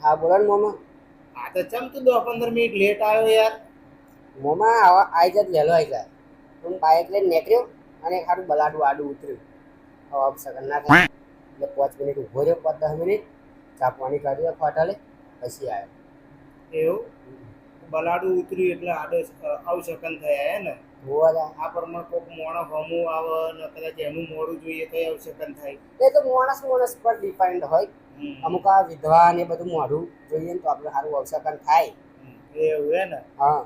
હા બોલો ને મોમાં. આ તો ચમ તું 10-15 મિનિટ લેટ આવ્યો યાર. મોમાં આઈ જાય વહેલો આઈ જાય. હું બાઇક લઈને નીકળ્યો અને ખારું બલાડું આડું ઉતર્યું. હવે અપસગન ના થાય એટલે 5 મિનિટ ઊભો રહ્યો, 5-10 મિનિટ ચા પાણી કાઢ્યો હોટલે, પછી આવ્યો. એવું બલાડું ઉતર્યું એટલે આડે અવસકન થયા હે ને. જોવા જા. આ પરમાં કોઈક મોણો હમું આવે ને કદાચ એનું મોડું જોઈએ તો અવસકન થાય. એ તો માણસ પર ડિપેન્ડ હોય. અમુક આ વિધવા ને બધું મોઢું જોઈએ ને તો આપણે સારું અવસકન થાય. એવું હે ને. હા.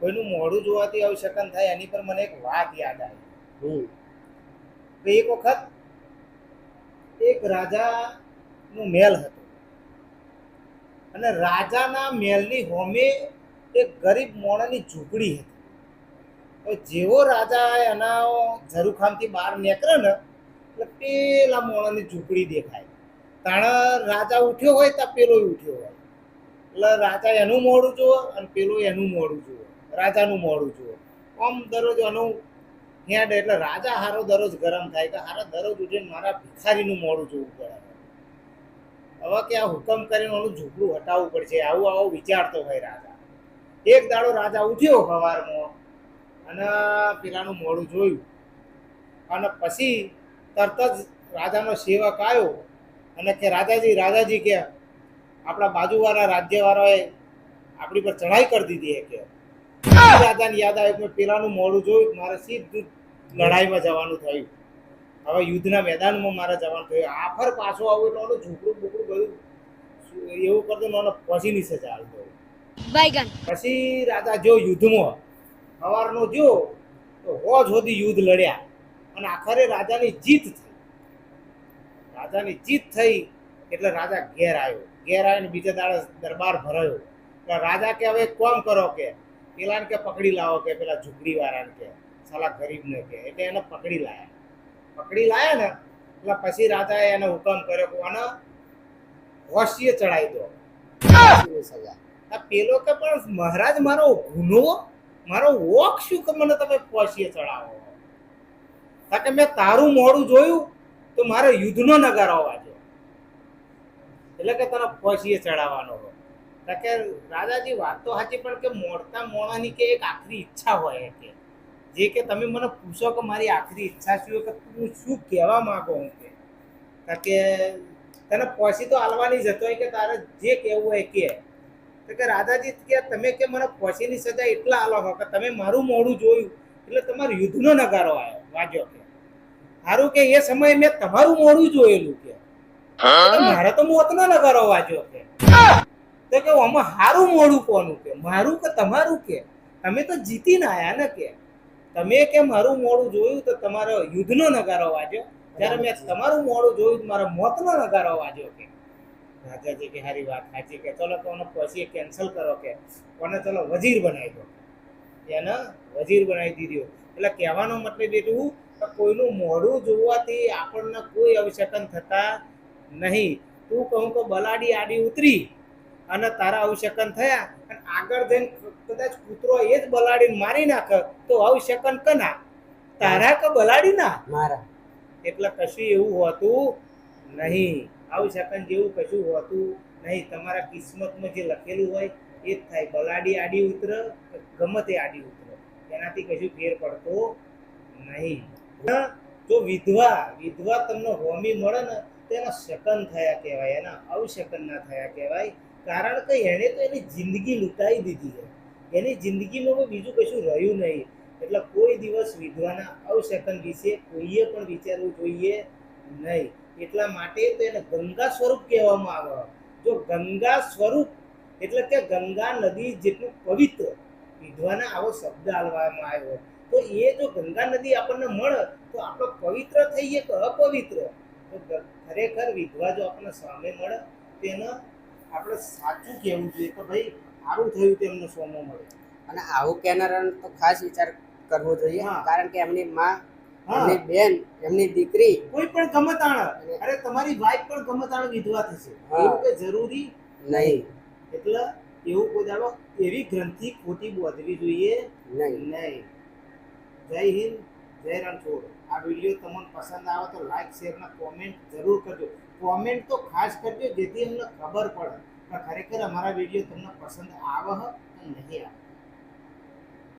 કોઈનું મોઢું જોવાથી અવસકન થાય એની પર મને એક વાત યાદ આવી. એક વખત એક રાજાનો મહેલ હતો અને રાજાના મહેલની હોમે એક ગરીબ માણસની ઝૂંપડી હતી. જેવો રાજા એના ઝરૂખામથી બહાર નીકળે ને એટલે પેલા માણસની ઝૂંપડી દેખાય. તાણ રાજા ઉઠ્યો હોય ત્યાં પેલો ઉઠ્યો હોય. એટલે રાજા એનું મોઢું જુઓ અને પેલો એનું મોઢું જુઓ, રાજાનું મોઢું જુઓ. આમ દરરોજ એનું હેડ એટલે રાજા હારો દરરોજ ગરમ થાય કે હારો દરરોજ ઉઠીને મારા ભિખારીનું મોઢું જોવું પડે. હવે કે આ હુકમ કરીને ઓનું ઝૂંપડું હટાવવું પડશે, આવું વિચારતો હોય રાજા. એક દાડો રાજા ઉઠ્યો સવારમાં અને પેલાનું મોઢું જોયું અને પછી તરત જ રાજાનો સેવક આવ્યો અને કે રાજાજી કે આપણા બાજુવાળા રાજ્યવાળાએ આપણી પર ચઢાઈ કરી દીધી કે રાજાને યાદ આવે કે પેલાનું મોઢું જોયું, મારે સીધું લડાઈમાં જવાનું થયું. હવે યુદ્ધના મેદાનમાં મારે જવાનું થયું. આફર પાછો આવું એટલે ઓનું ઝૂંપડું બુકડું બધું એવું કરતો ને પછીની સજા આવતો. પછી રાજા જો યુદ્ધમાં સવારનો જો તો હોજ સુધી યુદ્ધ લડ્યા અને આખરે રાજાની જીત થઈ. રાજાની જીત થઈ એટલે રાજા ઘેર આવીને બીજા દાડે દરબાર ભરાયો. રાજા કે હવે કોમ કરો કે પેલાને કે પકડી લાવો કે પેલા ઝૂંપડી વાળાને કે સાલા ગરીબને કે એટલે એને પકડી લાયા ને એટલે પછી રાજાએ એને હુકમ કર્યો કે આને હોશીએ ચડાવી દો. પેલો કે પણ મહારાજ મારો ગુનો મારો વોક શું કે મને તમે હોશીએ ચડાવો? કે મેં તારું મોડું જોયું તો મારે યુદ્ધનો નગારો વાગ્યો એટલે કે તને હોશીએ ચડાવવાનો હોય. કે રાજાજી વાત તો સાચી પણ કે મોડતા મોણાની કે એક આખરી ઈચ્છા હોય કે જે કે તમે મને પૂછો કે મારી આખરી ઈચ્છા શું કે તું શું કહેવા માંગો હું કે તને પોસી તો હાલવાની જ હતો કે તારે જે કહેવું હોય કે રાજાજી કે તમે કે મને પોસીની સજા એટલા હાલો હો કે તમે મારું મોઢું જોયું એટલે તમારો યુદ્ધનો નગારો વાગ્યો કે સારું કે એ સમયે મેં તમારું મોઢું જોયેલું કે મારે તો મોતનો નગારો વાગ્યો કે કે આમાં સારું મોઢું કોનું કે મારું કે તમારું કે તમે તો જીતીને આયા ને કે તમે કે મારું મોઢું જોયું તો તમારો યુદ્ધનો નગારો વાગ્યો, ત્યારે મેં તમારું મોઢું જોયું મારા મોતનો નગારો વાગ્યો કે રાજાજી કે હારી વાત સાચી કે ચલો કોનો પછી કેન્સલ કરો કે કોને ચલો વજીર બનાવી દો. એને વજીર બનાવી દીધો. એટલે કહેવાનો મતલબ એટલું કે કોઈનું મોઢું જોવાથી આપણને કોઈ અવસકન થતા નહીં. તું કહું કે બલાડી આડી ઉતરી અને તારા અવસકન થયા અને આગળ જઈને કદાચ કૂતરો એ જ બલાડીને મારી નાખે તો અવસકન કના તારા કે બલાડી ના મારા. એટલે કશું એવું હોતું નહીં. અવસકન જેવું કશું હોતું નહીં. તમારા કિસ્મતમાં જે લખેલું હોય એ જ થાય. બલાડી આડી ઉતરે ગમે તે આડી ઉતરે એનાથી કશું ફેર પડતો નહીં. જો વિધવા તમને હોમી મળે ને તો એના શકન થયા કહેવાય, એના અવશકન ના થયા કહેવાય. કારણ કે એણે તો એની જિંદગી લૂંટાઈ દીધી છે. એની જિંદગીમાં બીજું કશું રહ્યું નહીં. એટલે કોઈ દિવસ વિધવાના અવશકન વિશે કોઈએ પણ વિચારવું જોઈએ નહીં. એટલા માટે તો એને ગંગા સ્વરૂપ કહેવામાં આવે. જો ગંગા સ્વરૂપ એટલે કે ગંગા નદી જેટલું પવિત્ર વિધવાને આવો શબ્દ આલવામાં આવ્યો. તો એ જો ગંગા નદી આપણને મળે તો આપણે પવિત્ર થઈએ કે અપવિત્ર? તો ખરેખર વિધવા જો આપણને સામે મળે તેને આપણે સાચું કહેવું જોઈએ કે ભાઈ સારું થયું તેમને સોમો મળે. અને આવું કહેનારાનો તો ખાસ વિચાર કરવો જોઈએ. કારણ કે એમની માં, હા, એમની બેન, એમની દીકરી કોઈ પણ ગમતાણ, અરે તમારી વાઈફ પણ ગમતાણ વિધવા થશે એવું કે જરૂરી નહીં. એટલે એવું કોઈ દાડો એવી ગ્રંથિ ખોટી બોધવી જોઈએ નહીં. જય હિન્દ, જય રણછોડ. આ વિડીયો તમને પસંદ આવે તો લાઈક, શેર અને કોમેન્ટ જરૂર કરજો. કોમેન્ટ તો ખાસ કરજો જેથી અમને ખબર પડે પણ ખરેખર અમારા વિડીયો તમને પસંદ આવે કે નહીં આવે